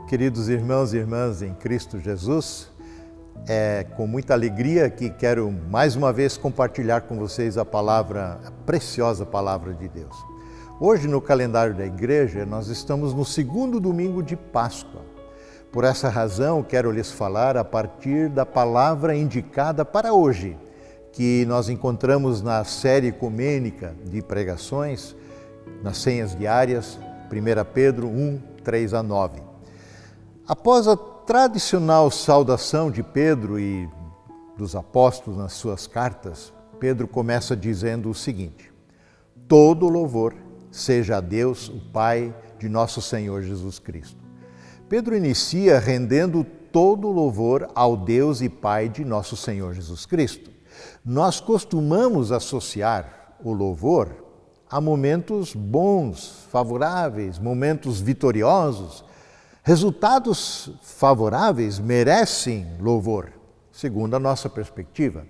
Queridos irmãos e irmãs em Cristo Jesus, é com muita alegria que quero mais uma vez compartilhar com vocês a preciosa palavra de Deus. Hoje no calendário da igreja nós estamos no segundo domingo de Páscoa. Por essa razão quero lhes falar a partir da palavra indicada para hoje, que nós encontramos na série ecumênica de pregações, nas senhas diárias, 1 Pedro 1, 3 a 9. Após a tradicional saudação de Pedro e dos apóstolos nas suas cartas, Pedro começa dizendo o seguinte: todo louvor seja a Deus, o Pai de nosso Senhor Jesus Cristo. Pedro inicia rendendo todo louvor ao Deus e Pai de nosso Senhor Jesus Cristo. Nós costumamos associar o louvor a momentos bons, favoráveis, momentos vitoriosos. Resultados favoráveis merecem louvor, segundo a nossa perspectiva.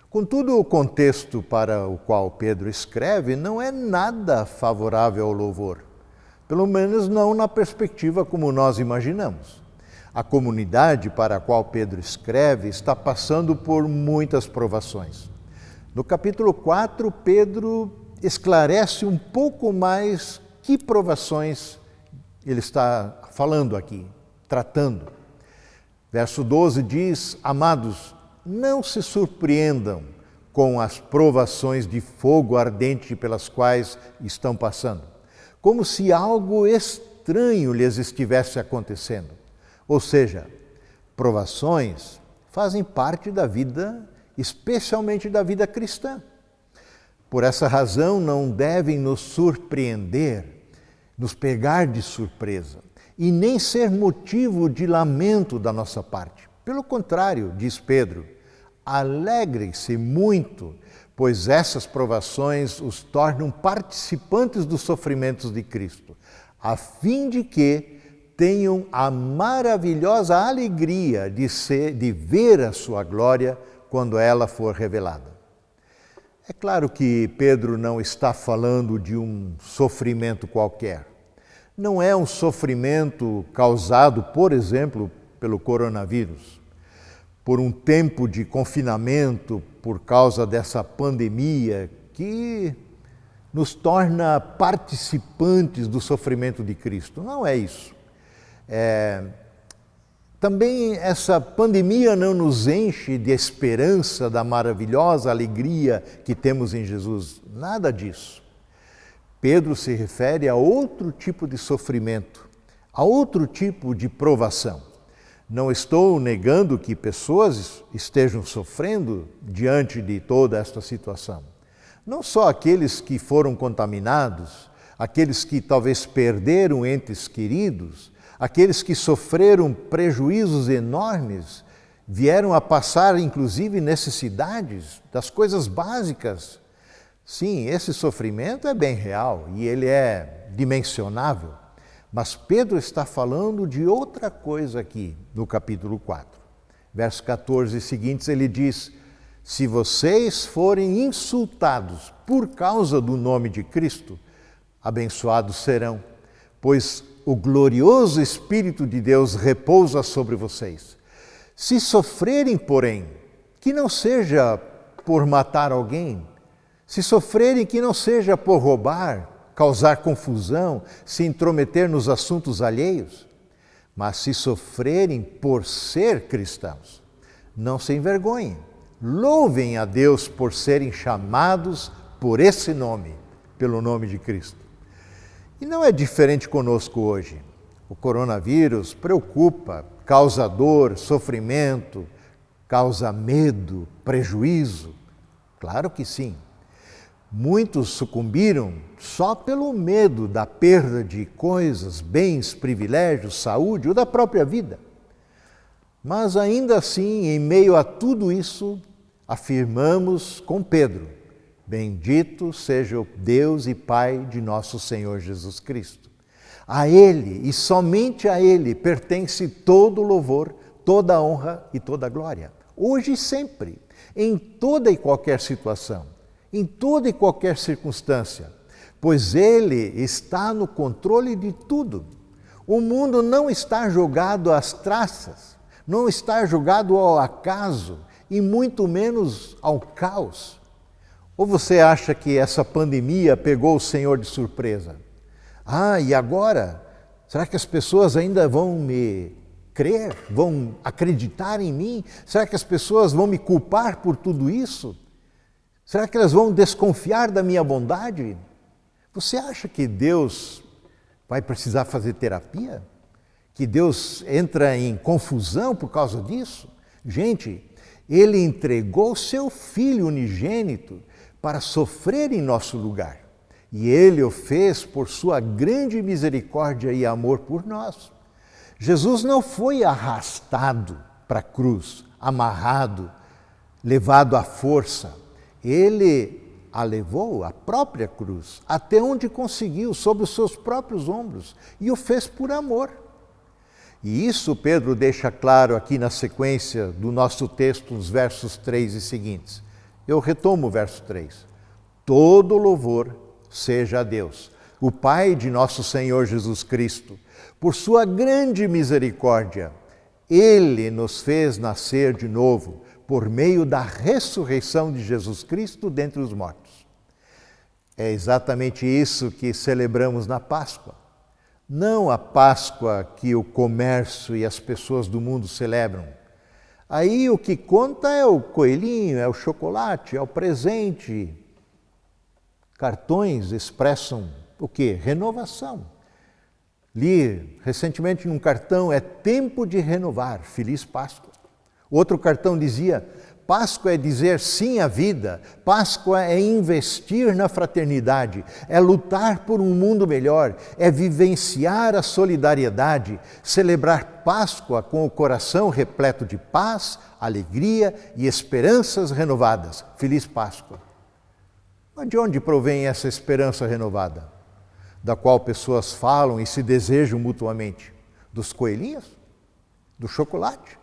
Contudo, o contexto para o qual Pedro escreve não é nada favorável ao louvor, pelo menos não na perspectiva como nós imaginamos. A comunidade para a qual Pedro escreve está passando por muitas provações. No capítulo 4, Pedro esclarece um pouco mais que provações ele está falando aqui, tratando. Verso 12 diz: amados, não se surpreendam com as provações de fogo ardente pelas quais estão passando, como se algo estranho lhes estivesse acontecendo. Ou seja, provações fazem parte da vida, especialmente da vida cristã. Por essa razão, não devem nos surpreender, nos pegar de surpresa, e nem ser motivo de lamento da nossa parte. Pelo contrário, diz Pedro, alegrem-se muito, pois essas provações os tornam participantes dos sofrimentos de Cristo, a fim de que tenham a maravilhosa alegria de ver a sua glória quando ela for revelada. É claro que Pedro não está falando de um sofrimento qualquer. Não é um sofrimento causado, por exemplo, pelo coronavírus, por um tempo de confinamento por causa dessa pandemia que nos torna participantes do sofrimento de Cristo. Não é isso. Também essa pandemia não nos enche de esperança da maravilhosa alegria que temos em Jesus. Nada disso. Pedro se refere a outro tipo de sofrimento, a outro tipo de provação. Não estou negando que pessoas estejam sofrendo diante de toda esta situação. Não só aqueles que foram contaminados, aqueles que talvez perderam entes queridos, aqueles que sofreram prejuízos enormes, vieram a passar inclusive necessidades das coisas básicas. Sim, esse sofrimento é bem real e ele é dimensionável, mas Pedro está falando de outra coisa aqui no capítulo 4. Versos 14 e seguintes ele diz: se vocês forem insultados por causa do nome de Cristo, abençoados serão, pois o glorioso Espírito de Deus repousa sobre vocês. Se sofrerem, porém, que não seja por matar alguém, se sofrerem, que não seja por roubar, causar confusão, se intrometer nos assuntos alheios, mas se sofrerem por ser cristãos, não se envergonhem, louvem a Deus por serem chamados por esse nome, pelo nome de Cristo. E não é diferente conosco hoje. O coronavírus preocupa, causa dor, sofrimento, causa medo, prejuízo. Claro que sim. Muitos sucumbiram só pelo medo da perda de coisas, bens, privilégios, saúde ou da própria vida. Mas ainda assim, em meio a tudo isso, afirmamos com Pedro: bendito seja o Deus e Pai de nosso Senhor Jesus Cristo. A Ele e somente a Ele pertence todo o louvor, toda a honra e toda a glória, hoje e sempre, em toda e qualquer situação, em toda e qualquer circunstância, pois Ele está no controle de tudo. O mundo não está jogado às traças, não está jogado ao acaso e muito menos ao caos. Ou você acha que essa pandemia pegou o Senhor de surpresa? E agora? Será que as pessoas ainda vão me crer? Vão acreditar em mim? Será que as pessoas vão me culpar por tudo isso? Será que elas vão desconfiar da minha bondade? Você acha que Deus vai precisar fazer terapia? Que Deus entra em confusão por causa disso? Gente, Ele entregou seu Filho unigênito para sofrer em nosso lugar. E Ele o fez por sua grande misericórdia e amor por nós. Jesus não foi arrastado para a cruz, amarrado, levado à força. Ele a levou, a própria cruz, até onde conseguiu, sobre os seus próprios ombros, e o fez por amor. E isso Pedro deixa claro aqui na sequência do nosso texto, nos versos 3 e seguintes. Eu retomo o verso 3. Todo louvor seja a Deus, o Pai de nosso Senhor Jesus Cristo, por sua grande misericórdia. Ele nos fez nascer de novo, por meio da ressurreição de Jesus Cristo dentre os mortos. É exatamente isso que celebramos na Páscoa. Não a Páscoa que o comércio e as pessoas do mundo celebram. Aí o que conta é o coelhinho, é o chocolate, é o presente. Cartões expressam o quê? Renovação. Li recentemente num cartão, é tempo de renovar, Feliz Páscoa. Outro cartão dizia, Páscoa é dizer sim à vida, Páscoa é investir na fraternidade, é lutar por um mundo melhor, é vivenciar a solidariedade, celebrar Páscoa com o coração repleto de paz, alegria e esperanças renovadas. Feliz Páscoa. Mas de onde provém essa esperança renovada? Da qual pessoas falam e se desejam mutuamente? Dos coelhinhos? Do chocolate?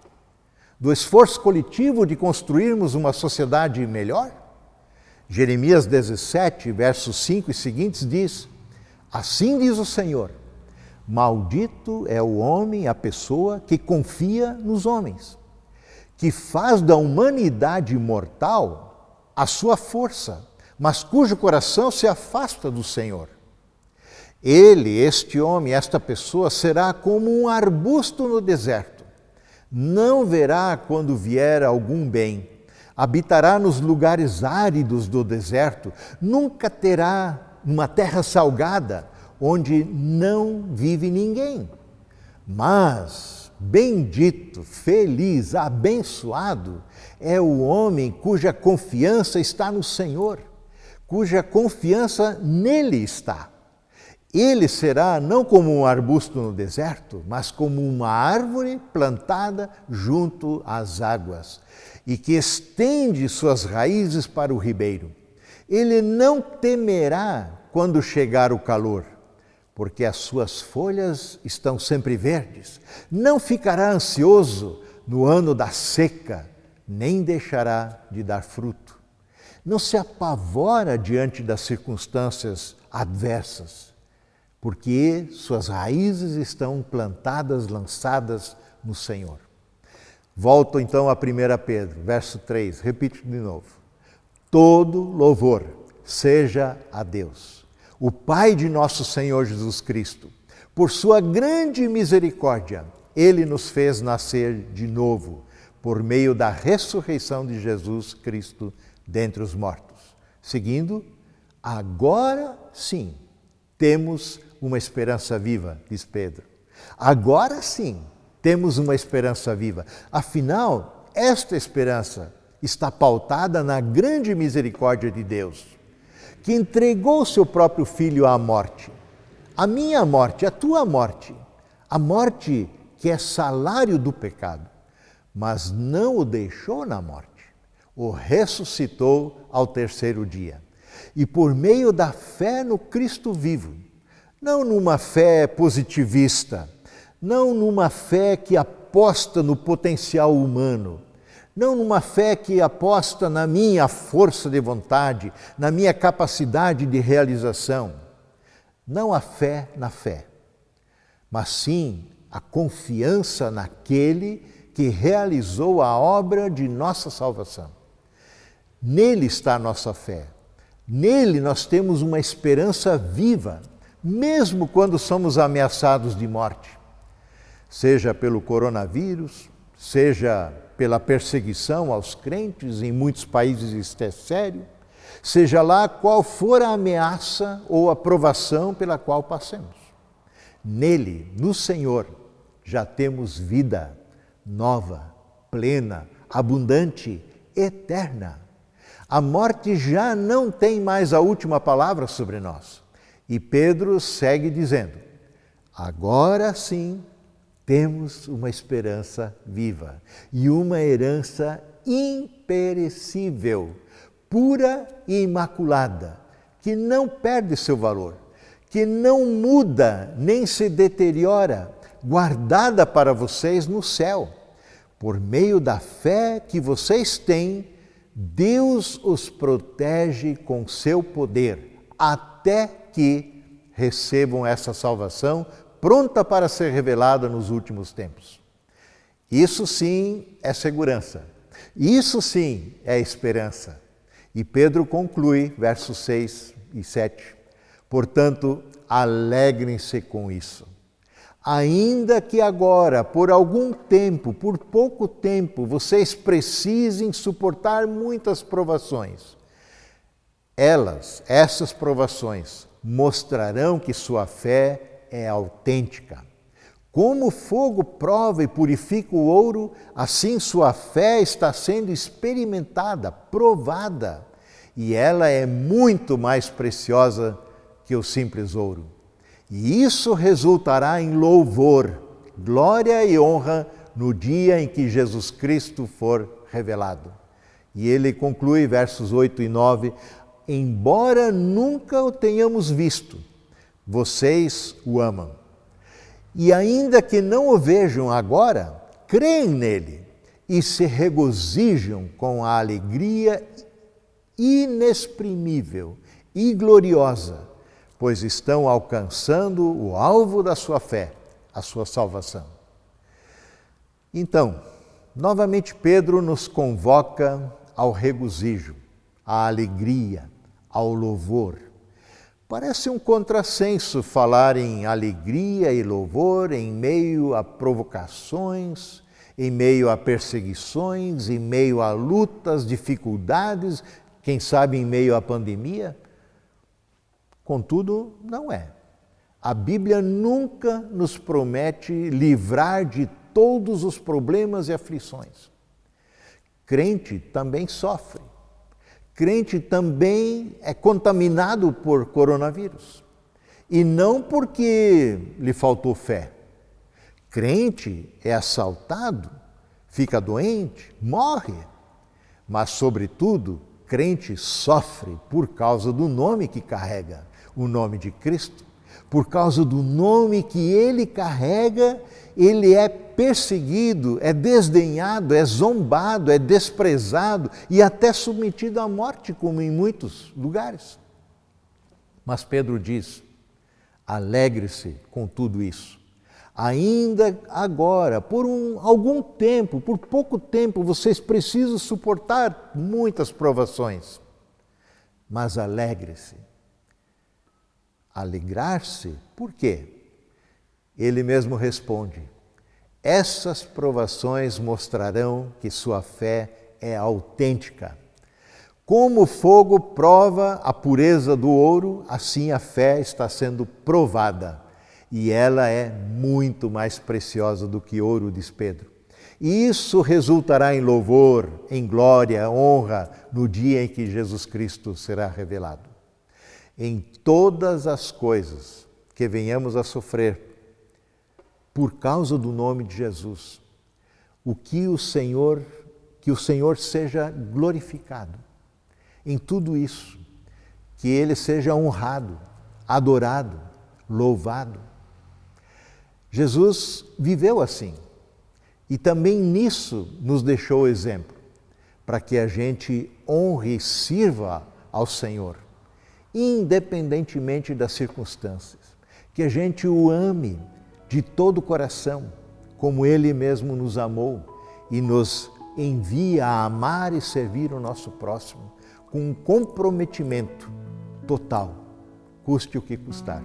Do esforço coletivo de construirmos uma sociedade melhor? Jeremias 17, versos 5 e seguintes diz, assim diz o Senhor, maldito é o homem, a pessoa que confia nos homens, que faz da humanidade mortal a sua força, mas cujo coração se afasta do Senhor. Ele, este homem, esta pessoa, será como um arbusto no deserto. Não verá quando vier algum bem. Habitará nos lugares áridos do deserto. Nunca terá uma terra salgada, onde não vive ninguém. Mas, bendito, feliz, abençoado, é o homem cuja confiança está no Senhor, cuja confiança nele está. Ele será não como um arbusto no deserto, mas como uma árvore plantada junto às águas e que estende suas raízes para o ribeiro. Ele não temerá quando chegar o calor, porque as suas folhas estão sempre verdes. Não ficará ansioso no ano da seca, nem deixará de dar fruto. Não se apavora diante das circunstâncias adversas, porque suas raízes estão plantadas, lançadas no Senhor. Volto então a 1 Pedro, verso 3, repito de novo. Todo louvor seja a Deus, o Pai de nosso Senhor Jesus Cristo. Por sua grande misericórdia, Ele nos fez nascer de novo, por meio da ressurreição de Jesus Cristo dentre os mortos. Seguindo, agora sim, temos uma esperança viva, diz Pedro. Agora sim, temos uma esperança viva. Afinal, esta esperança está pautada na grande misericórdia de Deus, que entregou seu próprio Filho à morte. A minha morte, a tua morte. A morte que é salário do pecado. Mas não o deixou na morte. O ressuscitou ao terceiro dia. E por meio da fé no Cristo vivo, não numa fé positivista, não numa fé que aposta no potencial humano, não numa fé que aposta na minha força de vontade, na minha capacidade de realização. Não a fé na fé, mas sim a confiança naquele que realizou a obra de nossa salvação. Nele está a nossa fé. Nele nós temos uma esperança viva, mesmo quando somos ameaçados de morte. Seja pelo coronavírus, seja pela perseguição aos crentes, em muitos países isso é sério, seja lá qual for a ameaça ou a provação pela qual passemos. Nele, no Senhor, já temos vida nova, plena, abundante, eterna. A morte já não tem mais a última palavra sobre nós. E Pedro segue dizendo: agora sim temos uma esperança viva e uma herança imperecível, pura e imaculada, que não perde seu valor, que não muda nem se deteriora, guardada para vocês no céu. Por meio da fé que vocês têm, Deus os protege com seu poder, até que recebam essa salvação pronta para ser revelada nos últimos tempos. Isso sim é segurança, isso sim é esperança. E Pedro conclui, versos 6 e 7, portanto, alegrem-se com isso. Ainda que agora, por algum tempo, por pouco tempo, vocês precisem suportar muitas provações. Essas provações, mostrarão que sua fé é autêntica. Como o fogo prova e purifica o ouro, assim sua fé está sendo experimentada, provada, e ela é muito mais preciosa que o simples ouro. E isso resultará em louvor, glória e honra no dia em que Jesus Cristo for revelado. E ele conclui, versos 8 e 9, embora nunca o tenhamos visto, vocês o amam. E ainda que não o vejam agora, creem nele e se regozijam com a alegria inexprimível e gloriosa, pois estão alcançando o alvo da sua fé, a sua salvação. Então, novamente Pedro nos convoca ao regozijo, à alegria, ao louvor. Parece um contrassenso falar em alegria e louvor em meio a provocações, em meio a perseguições, em meio a lutas, dificuldades, quem sabe em meio à pandemia. Contudo, não é. A Bíblia nunca nos promete livrar de todos os problemas e aflições. Crente também sofre. Crente também é contaminado por coronavírus. E não porque lhe faltou fé. Crente é assaltado, fica doente, morre. Mas, sobretudo, crente sofre por causa do nome que carrega, o nome de Cristo. Por causa do nome que ele carrega, ele é perseguido, é desdenhado, é zombado, é desprezado e até submetido à morte, como em muitos lugares. Mas Pedro diz, alegre-se com tudo isso. Ainda agora, por algum tempo, por pouco tempo, vocês precisam suportar muitas provações. Mas alegre-se. Alegrar-se, por quê? Ele mesmo responde, essas provações mostrarão que sua fé é autêntica. Como o fogo prova a pureza do ouro, assim a fé está sendo provada. E ela é muito mais preciosa do que ouro, diz Pedro. E isso resultará em louvor, em glória, honra, no dia em que Jesus Cristo será revelado. Em todas as coisas que venhamos a sofrer por causa do nome de Jesus, que o Senhor seja glorificado. Em tudo isso, que Ele seja honrado, adorado, louvado. Jesus viveu assim e também nisso nos deixou exemplo, para que a gente honre e sirva ao Senhor, independentemente das circunstâncias, que a gente o ame, de todo o coração, como Ele mesmo nos amou e nos envia a amar e servir o nosso próximo com um comprometimento total, custe o que custar.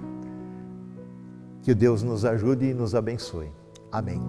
Que Deus nos ajude e nos abençoe. Amém.